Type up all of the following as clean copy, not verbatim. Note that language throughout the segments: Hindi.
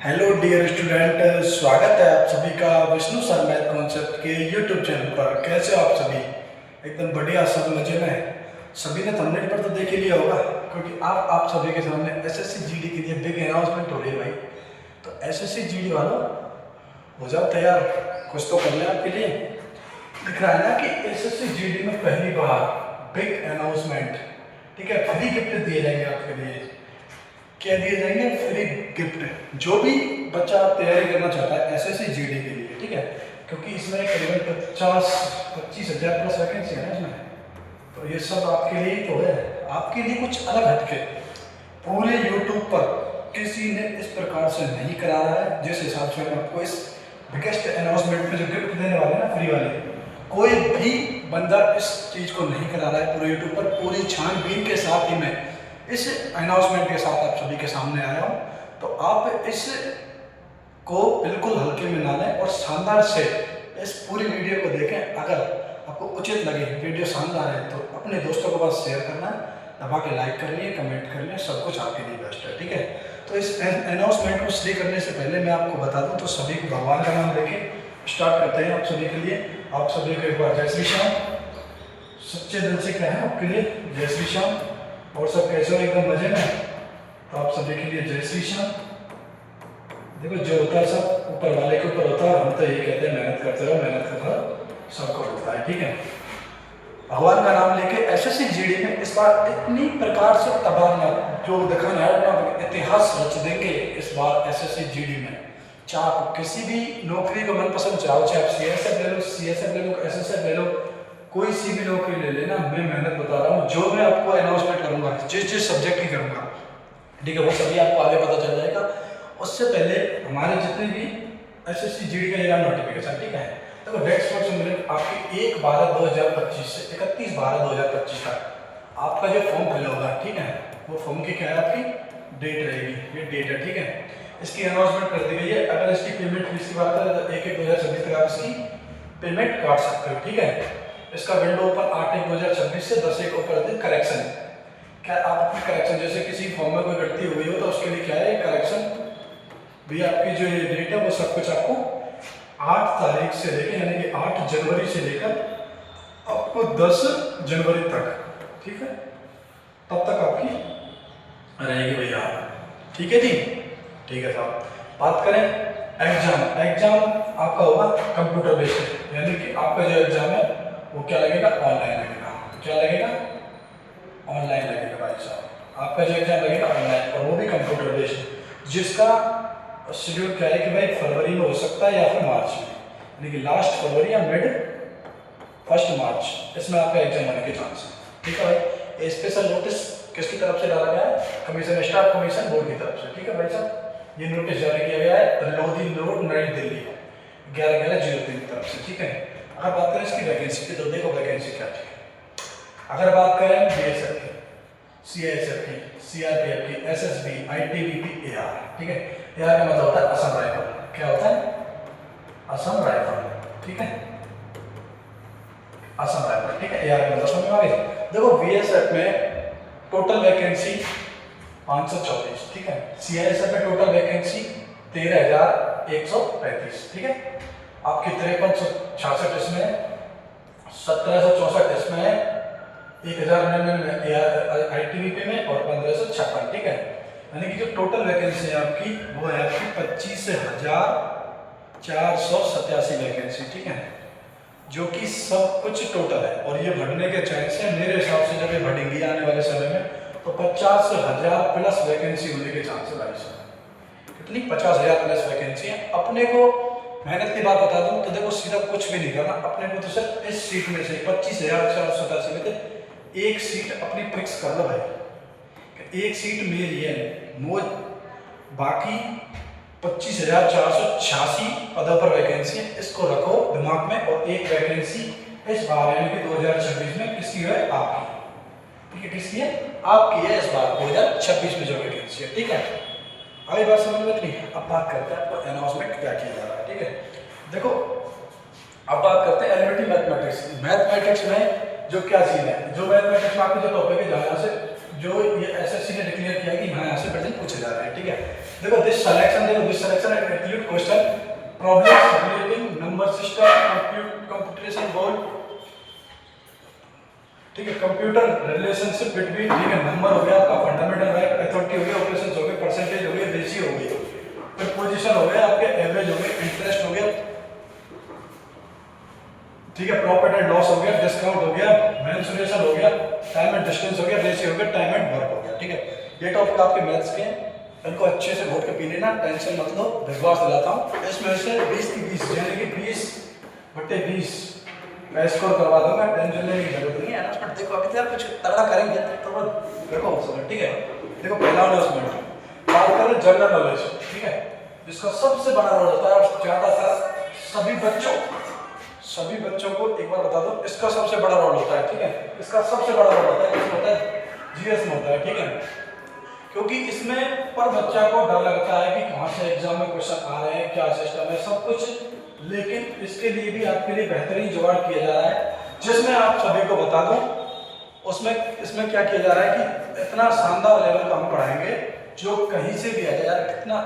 हेलो डियर स्टूडेंट, स्वागत है आप सभी का विष्णु सर मैथ कॉन्सेप्ट के यूट्यूब चैनल पर। कैसे हो आप सभी? एकदम बढ़िया, सब मजे में। सभी ने थंबनेल पर तो देख ही लिया होगा, क्योंकि आप सभी के सामने एसएससी जीडी के लिए बिग अनाउंसमेंट हो रही है भाई। तो एसएससी जीडी वालों, हो जाओ तैयार, कुछ तो करना है आपके लिए। दिख रहा है ना कि एसएससी जीडी में पहली बार बिग अनाउंसमेंट, ठीक है, फ्री गिफ्ट दिए जाएंगे आपके लिए। क्या दिए जाएंगे? Free gift. जो भी बच्चा तैयारी करना चाहता है एसएससी जीडी के लिए, ठीक है, क्योंकि इसमें करीबन 25 हजार प्लस वैकेंसी है ना इसमें, तो ये सब आपके लिए तो है। आपके लिए कुछ अलग हटके पूरे यूट्यूब पर किसी ने इस प्रकार से नहीं करा रहा है जिस हिसाब से हम आपको इस बिगेस्ट अनाउंसमेंट में जो गिफ्ट देने वाले ना फ्री वाले, कोई भी बंदा इस चीज को नहीं करा रहा है पूरे यूट्यूब पर। पूरी छानबीन के साथ ही मैं इस अनाउंसमेंट के साथ आप सभी के सामने आया हूँ। तो आप इस को बिल्कुल हल्के में ना लें और शानदार से इस पूरी वीडियो को देखें। अगर आपको उचित लगे, वीडियो शानदार है, तो अपने दोस्तों के पास शेयर करना, दबा के लाइक कर लिए, कमेंट कर लिए, सब कुछ आपके लिए बेस्ट है, ठीक है। तो इस अनाउंसमेंट को श्री करने से पहले मैं आपको बता दूं, तो सभी को भगवान का नाम लेके स्टार्ट करते हैं आप सभी के लिए। आप सभी को एक बार जय श्री श्याम, सच्चे दिल से कहें आपके लिए जय श्री श्याम। और सब कैसे हो? एकदम मजे में। तो आप सभी के लिए जय श्री श्याम। देखो, जो होता है सब ऊपर वाले के ऊपर होता है, हम तो ये कहते हैं मेहनत करते रहो, मेहनत करते रहो, सबको होता है, ठीक है। भगवान का नाम लेके एसएससी जीडी में इस बार इतनी प्रकार से तबादला जो दिखाना है ना, इतिहास रच देंगे इस बार एसएससी जीडी में। चाहे आप किसी भी नौकरी को मनपसंद चाहो, चाहे आप सीएसएफ ले लो, सीएसएफ ले लो, एसएसएफ ले लो, कोई सी भी नौकरी ले लेना। मैं मेहनत बता रहा हूँ, जो मैं आपको अनाउंसमेंट करूंगा जिस सब्जेक्ट की करूंगा, ठीक है, वो सभी आपको आगे पता चल जाएगा। उससे पहले हमारे जितने भी एसएससी जीडी का एग्जाम नोटिफिकेशन, ठीक है, देखो डेट्स फॉर सबमिट आपकी 1/12/2025 से 31/12/2025 तक आपका जो फॉर्म फिल होगा, ठीक है, वो फॉर्म की क्या है आपकी डेट रहेगी, ये डेट है, ठीक है। इसकी अनाउंसमेंट कर दी गई है। अगर इसकी पेमेंट फीस की बात करें तो 1/1/2026 तक आप इसकी पेमेंट काट सकते हो, ठीक है। इसका विंडो ओपन 8/1/2026 से 10/1 ऊपर करेक्शन। क्या आप अपनी करेक्शन, जैसे किसी फॉर्म में कोई गलती हुई हो तो उसके लिए क्या है करेक्शन भी, आपकी जो ये डेट है वो सब कुछ आपको 8 तारीख से लेकर, यानी कि 8 जनवरी से लेकर आपको 10 जनवरी तक, ठीक है, तब तक आपकी रहेगी भैया, ठीक है जी, ठीक है साहब। बात करें एग्जाम आपका होगा कंप्यूटर बेस्ड, यानी कि आपका जो एग्जाम है वो क्या लगेगा, ऑनलाइन लगेगा। क्या लगेगा? ऑनलाइन लगेगा भाई साहब। आपका जो एग्जाम लगेगा ऑनलाइन, और वो भी कंप्यूटर बेस्ड, जिसका शेड्यूल क्या है कि भाई फरवरी में हो सकता है या फिर मार्च में, यानी कि लास्ट फरवरी या मिड फर्स्ट मार्च, इसमें आपका एग्जाम होने के चांस है, ठीक है भाई। स्पेशल नोटिस किसकी तरफ से डाला गया है? कमीशन, स्टाफ कमीशन बोर्ड की तरफ से, ठीक है भाई साहब। ये नोटिस जारी किया गया है लोधी रोड, नई दिल्ली, 11/11/03 की तरफ से, ठीक है। अगर बात करें इसकी वैकेंसी की, तो देखो वैकेंसी क्या है। अगर बात करें बीएसएफ की, सीआईएसएफ की, सीआरपीएफ की, एसएसबी, आईटीबीपी, एआर, ठीक है। एआर का मतलब होता है असम राइफल। क्या होता है? असम राइफल, ठीक है, असम राइफल, ठीक है। एआर का मतलब समझ में आ गई। देखो बीएसएफ में टोटल वैकेंसी 524, ठीक है। सीआईएसएफ में टोटल वैकेंसी 13,135, ठीक है। आपकी 5366 इसमें, 1764 इसमें, 1099 आईटीबीपी में और 1556, ठीक है। यानी कि जो टोटल वैकेंसी है आपकी वो है आपकी 25,487 वैकेंसी, ठीक है, जो कि सब कुछ टोटल है। और ये बढ़ने के चांस है मेरे हिसाब से, जब ये बढ़ेंगी आने वाले समय में, तो 50,000 प्लस वैकेंसी होने के चांस है भाई साहब। कितनी? 50,000 प्लस वैकेंसी है। अपने को मेहनत की बात बता दूं तो देखो, सीधा कुछ भी नहीं करना, अपने को तो सिर्फ इस सीट में से 25,487 में से एक सीट अपनी फिक्स कर लो भाई, एक सीट मेरी है, बाकी 25,486 पदों पर वैकेंसी है, इसको रखो दिमाग में। और एक वैकेंसी इस बार यानी कि 2026 में किसकी है? आपकी, ठीक है, किसकी है? आपकी है इस बार 2026 में जो वैकेंसी है, ठीक है। आगे बात समझ में नहीं? अब बात करते हैं आपको अनाउंसमेंट क्या किया जा रहा है, ठीक है। देखो, अब बात करते हैं एलिमेंट्री मैथमेटिक्स। मैथमेटिक्स में जो क्या चीज है, जो मैथमेटिक्स में आपके जो टॉपिक है, जहाँ से जो ये एसएससी ने डिक्लेयर किया कि यहाँ से प्रेजेंट पूछे जा रहे हैं, ठीक है। देखो this selection include question problems relating number system computation goal, ठीक है, कंप्यूटर रिलेशनशिप बिटवीन, ठीक है, नंबर हो गया आपका, फंडामेंटल राइट, अथॉरिटी हो गया, ऑपरेशंस हो गए, परसेंटेज हो गया, रेशियो हो गई, फिर पोजीशन हो गया आपके, एवरेज हो गया, इंटरेस्ट हो गया, ठीक है, प्रॉफिट एंड लॉस हो गया, डिस्काउंट हो गया, मेंसुरेशन हो गया, टाइम एंड डिस्टेंस हो गया, रेशियो हो गया, टाइम एंड वर्क हो गया, ठीक है। ये टॉपिक आपके मैथ्स के हैं, इनको अच्छे से घोट के पी लेना, टेंशन मत लो, विश्वास दिलाता हूँ। इसमें से 20 की 20 यानी कि 20/20 मैं स्कोर करवा दूंगा, टेंशन लेने की जरूरत नहीं है। अनाउंसमेंट देखो अभी तक कुछ तगड़ा करेंगे तो देखो समझ, ठीक है। देखो पहला अनाउंसमेंट बात करें जनरल नॉलेज, ठीक है, जिसका सबसे बड़ा रोल होता है ज्यादातर सभी बच्चों को एक बार बता दो, इसका सबसे बड़ा रोल होता है, ठीक है, इसका सबसे बड़ा रोल होता है, इसमें होता है जीएस में होता है, ठीक है, क्योंकि इसमें पर बच्चा को डर लगता है कि कहाँ से एग्जाम में क्वेश्चन आ रहे हैं, क्या सिस्टम है, सब कुछ, लेकिन इसके लिए भी आपके लिए बेहतरीन जुगाड़ किया जा रहा है, जिसमें आप सभी को बता दूं, इसमें क्या किया जा रहा है कि इतना शानदार लेवल का हम पढ़ाएंगे जो कहीं से भी आ जाए यार, कितना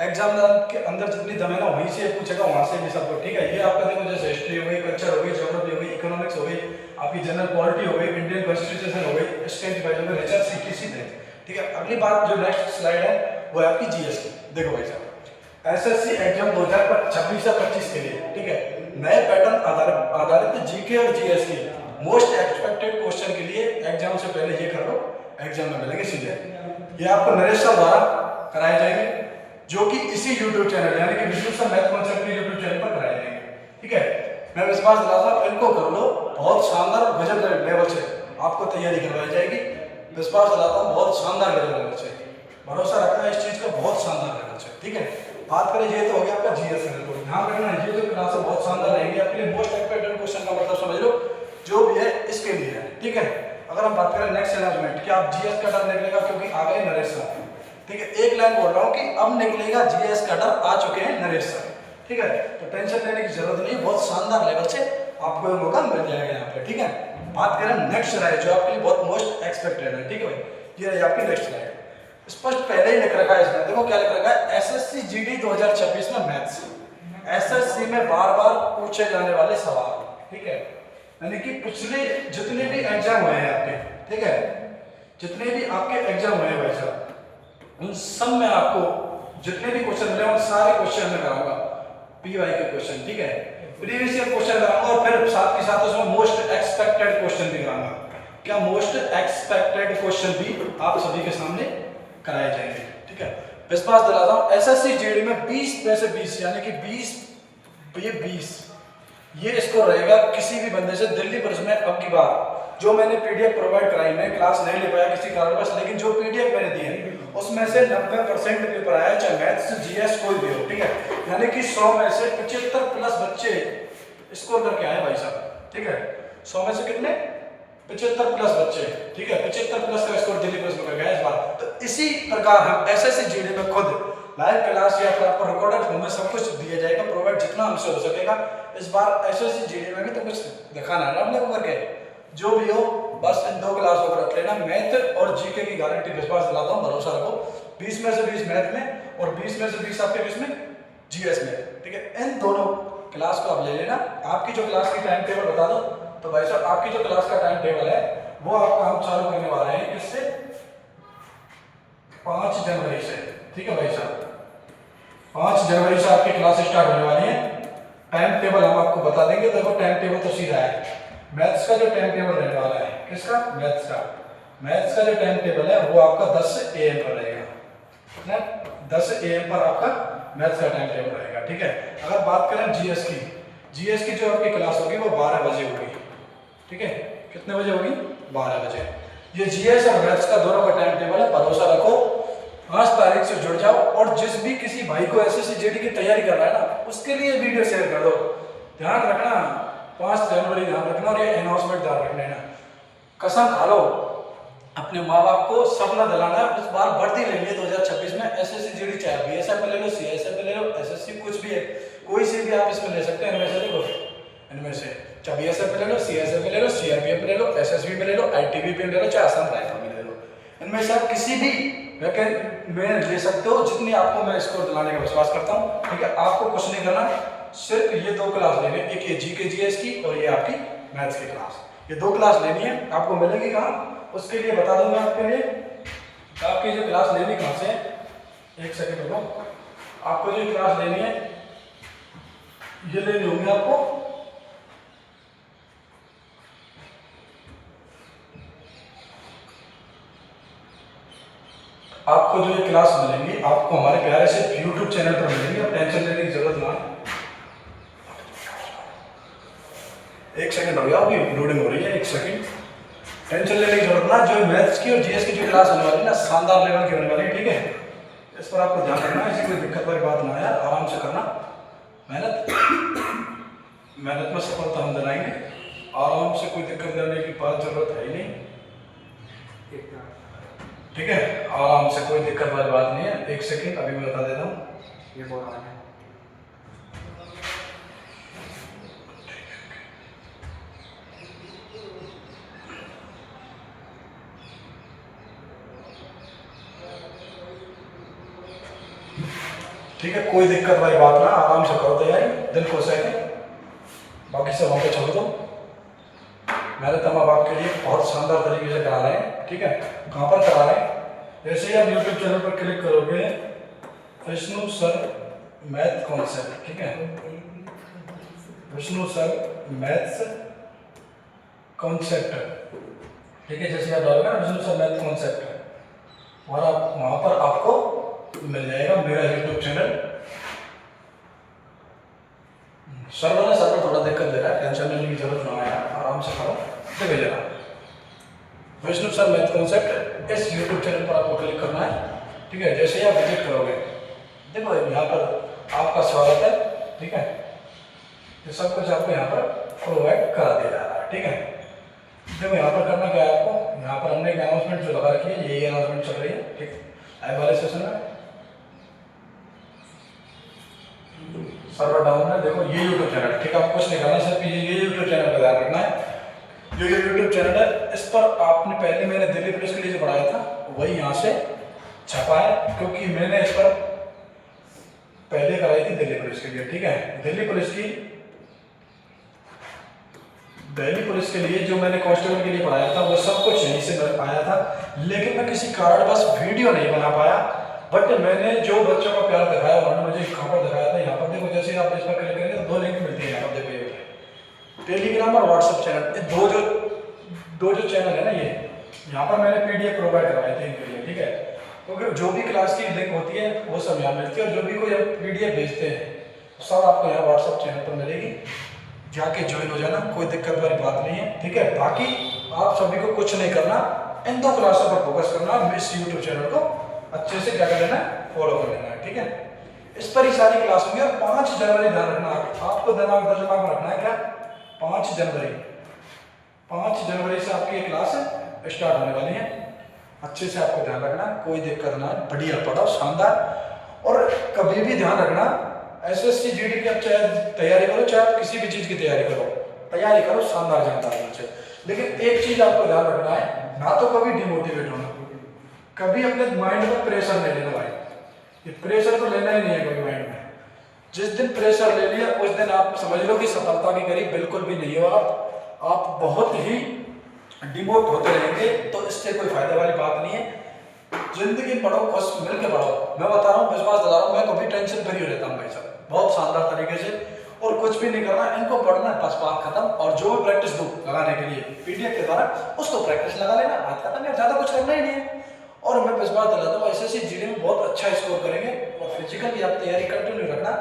एग्जाम के अंदर जितनी दम है ना, वहीं से पूछेगा, वहां से भी सबको, ठीक है। ये आपका देखो जैसे हिस्ट्री हो गई, कल्चर हो गई, ज्योग्राफी हो गई, इकोनॉमिक्स हो गई, आपकी जनरल पॉलिटी हो गई, इंडियन कॉन्स्टिट्यूशन हो गई, स्टेट वाइज हो गई, रिसर्च सीटीसी थे, ठीक है। अगली बात जो नेक्स्ट स्लाइड है वो है आपकी जीएस की। देखो भाई साहब, एसएससी एग्जाम 2026 से 25 के लिए, ठीक है, नए पैटर्न आधारित जीके और जीएस की मोस्ट एक्सपेक्टेड क्वेश्चन के लिए एग्जाम से पहले ये कर लो, एग्जाम में मिलेंगे सीधे। ये आपको नरेश सर द्वारा कराए जाएंगे, जो कि इसी यूट्यूब चैनल यानी कि विष्णु सर मैथ कॉन्सेप्ट के यूट्यूब चैनल पर कराए जाएंगे, ठीक है। मैं विश्वास दिलाता हूं, इनको कर लो, बहुत शानदार गजब लेवल से आपको तैयारी करवाई जाएगी, विश्वास दिलाता हूं, बहुत शानदार लेवल से, भरोसा रखना इस चीज का, बहुत शानदार लेवल से, ठीक है। बात करें, ये तो हो गया आपका जीएस का, ध्यान रखना ये जो क्लास बहुत शानदार रहेगी आपके लिए, मोस्ट एक्सपेक्टेड क्वेश्चन का मतलब समझ लो जो भी है इसके लिए है, ठीक है। अगर हम बात करें नेक्स्ट अनाउंसमेंट, क्या आप जीएस का डर निकलेगा, क्योंकि आ गए नरेश सर, ठीक है, एक लाइन बोल रहा हूँ कि अब निकलेगा जीएस का डर, आ चुके हैं नरेश सर, ठीक है, तो टेंशन लेने की जरूरत नहीं, बहुत शानदार लेवल से आपको ये मौका मिल जाएगा यहाँ पे, ठीक है। बात करें नेक्स्ट स्लाइड जो आपके लिए बहुत मोस्ट एक्सपेक्टेड है, ठीक है भाई, ये रही आपकी नेक्स्ट स्लाइड, स्पष्ट पहले ही लिख रखा है इसमें, देखो क्या लिख रखा है, एसएससी जीडी 2026 में मैथ्स, एसएससी में बार बार पूछे जाने वाले सवाल, ठीक है, यानी कि पिछले जितने भी एग्जाम हुए हैं आपके, ठीक है, जितने भी आपके एग्जाम हुए हैं भाई साहब, उन सब में आपको जितने भी क्वेश्चन मिले उन सारे क्वेश्चन में कराऊंगा पीवाई के क्वेश्चन, ठीक है, प्रीवियस ईयर क्वेश्चन कराऊंगा, और फिर साथ के साथ उसमें मोस्ट एक्सपेक्टेड क्वेश्चन भी कराऊंगा। क्या मोस्ट एक्सपेक्टेड क्वेश्चन भी आप सभी के सामने कराए जाएंगे, ठीक है। विश्वास दिलाता हूं, एसएससी जीडी में 20 में से 20 यानी कि 20 ये स्कोर रहेगा किसी भी बंदे से दिल्ली पुलिस में। अब की बार जो मैंने पीडीएफ प्रोवाइड कराई, मैं क्लास नहीं ले पाया किसी कारणवश, लेकिन जो पीडीएफ मैंने दी है उसमें से 90% पेपर आया, चाहे मैथ्स जीएस कोई भी हो, ठीक है, यानी कि 100 में से 75 प्लस बच्चे स्कोर करके आए भाई साहब, ठीक है, 100 में से कितने, 75 प्लस बच्चे, ठीक है, 75 प्लस का स्कोर दिल्ली पुलिस में कर गया इस बार। तो इसी प्रकार हम एसएससी जीडी में खुद लाइव क्लास या फिर आपको रिकॉर्डेड फॉर्म में सब कुछ दिया जाएगा प्रोवाइड, जितना हमसे हो सकेगा। इस बार एसएससी जीडी में भी तो कुछ दिखाना है अपने को करके, जो भी हो बस इन 2 क्लासों को रख लेना, मैथ और जीके की गारंटी विश्वास दिलाता हूँ, भरोसा रखो, 20 में से 20 मैथ में और 20 में से 20 आपके किसमें, जीएस में, ठीक है। इन दोनों क्लास को आप ले लेना। आपकी जो क्लास की टाइम टेबल बता दो तो भाई साहब, आपकी जो क्लास का टाइम टेबल है वो आपका हम चालू करने वाले हैं किससे, 5 जनवरी से, ठीक है भाई साहब, 5 जनवरी से आपकी क्लास स्टार्ट होने वाली है। टाइम टेबल हम आपको बता देंगे, देखो टाइम टेबल तो सीधा है, मैथ्स का जो टाइम टेबल रहने वाला है, किसका, मैथ्स का जो टाइम टेबल है वो आपका 10 AM पर रहेगा, 10 AM पर आपका मैथ्स का टाइम टेबल रहेगा, ठीक है। अगर बात करें जीएस की जो आपकी क्लास होगी वो 12 बजे होगी, ठीक है, कितने बजे होगी, 12 बजे। ये जीएस और मैथ्स का दोनों का टाइम टेबल है, भरोसा रखो, 5 तारीख से जुड़ जाओ, और जिस भी किसी भाई को एसएससी जीडी की तैयारी कर रहा है ना, उसके लिए वीडियो शेयर कर दो। ध्यान रखना 5 जनवरी ध्यान रखना, और ये अनाउंसमेंट ध्यान रख लेना, कसम खा लो, अपने माँ बाप को सपना दिलाना है, इस बार भर्ती लेनी है 2026 में एसएससी जीडी, चाहे बीएसएफ में ले लो, सीएसएफ में ले लो, एसएससी कुछ भी है, कोई से भी आप इसमें ले सकते हैं, इनमें से देखो, इनमें से चाहे बीएसएफ में ले लो, सीएसएफ में ले लो, सीआरपीएफ में ले लो, एसएसबी में ले लो, आईटीबीपी में ले लो, चाहे असम राइफल में ले लो, इनमें से आप किसी भी मैं ले सकते हो जितनी आपको मैं स्कोर दिलाने का विश्वास करता हूँ। ठीक है, आपको कुछ नहीं करना, सिर्फ ये 2 क्लास लेनी है, एक ये जीके जीएस की और ये आपकी मैथ्स की क्लास। ये 2 क्लास लेनी है। आपको मिलेगी कहाँ, उसके लिए बता दूंगा आपके लिए। आपकी जो क्लास लेनी कहाँ से है, एक सेकेंड रुको। आपको जो क्लास लेनी है ये लेनी होगी आपको जो ये क्लास मिलेंगी आपको हमारे प्यारे से YouTube चैनल पर मिलेंगी। अब टेंशन लेने की जरूरत ना है। एक सेकंड हो गया, अभी लोडिंग हो रही है, एक सेकंड। टेंशन लेने की जरूरत ना। जो मैथ्स की और जीएस की जो क्लास होने वाली है ना, शानदार लेवल की होने वाली है। ठीक है, इस पर आपको ध्यान रखना है, ऐसी कोई दिक्कत वाली बात ना आए, आराम से करना। मेहनत में सफलता हम दिलाएंगे। आराम से, कोई दिक्कत लेने की बात जरूरत है ही नहीं। ठीक है, आराम से, कोई दिक्कत वाली बात नहीं है। एक सेकंड, अभी मैं बता देता हूँ। ये बोल रहा है ठीक है, कोई दिक्कत वाली बात ना, आराम से करो तैयारी, दिल खुश है। बाकी सब वहाँ पे छोड़ दो। मेरे तमाम आपके लिए बहुत शानदार तरीके से करा रहे हैं। ठीक है, कहाँ पर करा रहे हैं, जैसे ही आप यूट्यूब चैनल पर क्लिक करोगे, विष्णु सर मैथ कॉन्सेप्ट। ठीक है, विष्णु सर मैथ्स कॉन्सेप्ट। ठीक है, जैसे आप डालोगे ना विष्णु सर मैथ कॉन्सेप्ट, और आप वहाँ पर आपको मिल जाएगा मेरा यूट्यूब चैनल। सर्वर थोड़ा दिक्कत दे रहा है, टेंशन लेने की जरूरत ना है, आराम से करो, देख लेना। विष्णु सर मैथ कॉन्सेप्ट, इस यूट्यूब चैनल पर आपको क्लिक करना है। ठीक है, जैसे ही आप विजिट करोगे, देखो यहाँ पर आपका स्वागत है। ठीक है, ये सब कुछ आपको यहाँ पर प्रोवाइड करा दिया जा रहा है। ठीक है, देखो यहाँ पर करना क्या है आपको, यहाँ पर हमने एक अनाउंसमेंट जो लगा रखी है, यही अनाउंसमेंट चल रही है। ठीक, आए वाले सेशन में सर्वर डाउन है, देखो ये यूट्यूब चैनल। ठीक है, आप कुछ नहीं करना, सिर्फ ये यूट्यूब चैनल का ध्यान रखना है। जो ये यूट्यूब चैनल है, इस पर आपने पहले मैंने दिल्ली पुलिस के लिए जो पढ़ाया था वही यहाँ से छपा है, क्योंकि मैंने इस पर पहले कराई थी दिल्ली पुलिस के लिए। ठीक है, दिल्ली पुलिस के लिए जो मैंने कांस्टेबल के लिए पढ़ाया था वो सब कुछ यहीं से आया था, लेकिन मैं किसी कारणवश वीडियो नहीं बना पाया। बट मैंने जो बच्चों का प्यार दिखाया, उन्होंने मुझे कहाँ पर दिखाया था, यहाँ पर देखो। जैसे आप इस पर क्लिक करेंगे तो 2 लिंक मिलती है यहाँ पर, देखो ये टेलीग्राम और व्हाट्सएप चैनल, दो जो चैनल है ना, ये यहाँ पर मैंने पीडीएफ प्रोवाइड करवाए थे इनके लिए। ठीक है, तो जो भी क्लास की लिंक होती है वो सब यहाँ मिलती है, और जो भी कोई पीडीएफ भेजते हैं सब आपको यहाँ व्हाट्सएप चैनल पर मिलेगी, जाके ज्वाइन हो जाना, कोई दिक्कत वाली बात नहीं है। ठीक है, बाकी आप सभी को कुछ नहीं करना, इन 2 क्लासों पर फोकस करना, इस यूट्यूब चैनल को अच्छे से क्या कर लेना है, फॉलो कर लेना है। ठीक है, इस पर ही सारी क्लास होंगी। और 5 जनवरी ध्यान रखना, आपको दिमाग में रखना है क्या, 5 जनवरी से आपकी ये क्लास स्टार्ट होने वाली है। अच्छे से आपको ध्यान रखना, कोई दिक्कत ना, बढ़िया पढ़ो, शानदार। और कभी भी ध्यान रखना, एसएससी जीडी की आप चाहे तैयारी करो, चाहे आप किसी भी चीज की तैयारी करो, शानदार जानकारी से। लेकिन एक चीज आपको ध्यान रखना है, ना तो कभी डिमोटिवेट होना, कभी अपने माइंड में प्रेशर नहीं लेना भाई। ये प्रेशर तो लेना ही नहीं है कभी माइंड में। जिस दिन प्रेशर ले लिया उस दिन आप समझ लो कि सफलता के करीब बिल्कुल भी नहीं हो आप बहुत ही डिमोट होते रहेंगे, तो इससे कोई फायदे वाली बात नहीं है। जिंदगी पढ़ो, खुश मिल के पढ़ो। मैं बता रहा हूँ, विश्वास दिला रहा हूँ, मैं कभी टेंशन फ्री हो रहता हूँ भाई साहब, बहुत शानदार तरीके से। और कुछ भी नहीं करना, इनको पढ़ना है, बस बात खत्म। और जो भी प्रैक्टिस दो लगाने के लिए पीडीएफ के द्वारा, उसको प्रैक्टिस लगा लेना, बात खत्म है, ज्यादा कुछ करना ही नहीं है। और मैं विश्वास दिलाता हूँ एसएससी जीडी में बहुत अच्छा स्कोर करेंगे। और फिजिकल भी आप तैयारी कंटिन्यू रखना,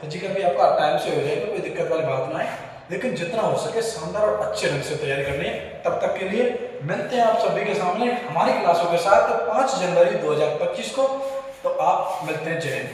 फिजिकल भी आपका टाइम से हो जाएगा, कोई दिक्कत वाली बात ना है। लेकिन जितना हो सके शानदार और अच्छे ढंग से तैयारी करनी है। तब तक के लिए मिलते हैं आप सभी के सामने हमारी क्लासों के साथ 5 जनवरी 2025 को। तो आप मिलते हैं, जय हिंद।